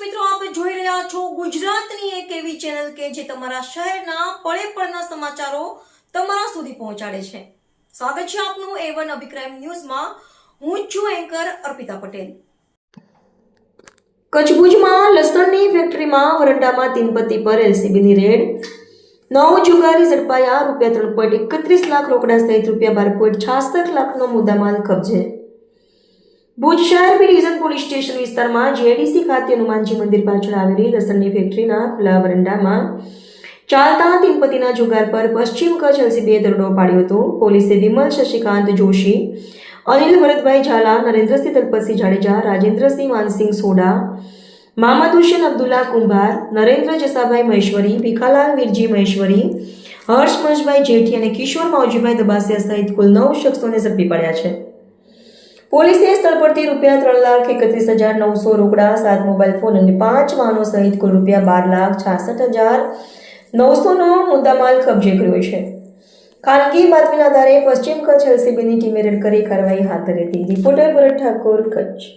મિત્રો, આપ જોઈ રહ્યા છો ગુજરાતની એક એવી ચેનલ કે જે તમારા શહેરના પળે પળના સમાચારો તમારા સુધી પહોંચાડે છે. સ્વાગત છે આપનું A1 અભિક્રાઇમ ન્યૂઝમાં. હું છું એન્કર અર્પિતા પટેલ. કચ્છ ભુજમાં લસણની ફેક્ટરીમાં વરંડામાં તીનપત્તી પર એલસીબીની રેડ. 9 જુગારી ઝડપાયા. ₹3.31 લાખ રોકડા સહિત ₹12.66 લાખનો મુદ્દામાલ કબજે. ભુજ શહેર બી ડિવિઝન પોલીસ સ્ટેશન વિસ્તારમાં જેડીસી ખાતે હનુમાનજી મંદિર પાછળ આવેલી લસણની ફેક્ટરીના ખુલ્લા વરંડામાં ચાલતા તીનપત્તીના જુગાર પર પશ્ચિમ કચ્છ એલસીબીએ દરોડો પાડ્યો હતો. પોલીસે વિમલ શશિકાંત જોશી, અનિલ ભરતભાઈ ઝાલા, નરેન્દ્રસિંહ દલપતસિંહ જાડેજા, રાજેન્દ્રસિંહ માનસિંહ સોડા, મામદ હુસેન અબ્દુલ્લા કુંભાર, નરેન્દ્ર જસાભાઈ મહેશ્વરી, ભીખાલાલ વીરજી મહેશ્વરી, હર્ષ મહેશભાઈ જેઠી અને કિશોર માવજીભાઈ દબાસિયા સહિત કુલ 9 શખ્સોને ઝડપી પાડ્યા છે. પોલીસે સ્થળ પરથી ₹3,31,900 રોકડા, 7 મોબાઈલ ફોન અને 5 વાહનો સહિત કુલ ₹12,66,900નો મુદ્દામાલ કબજે કર્યો છે. ખાનગી બાતમીના આધારે પશ્ચિમ કચ્છ એલસીબીની ટીમે રેડ કરી કાર્યવાહી હાથ ધરી હતી. રિપોર્ટર ભરત ઠાકોર, કચ્છ.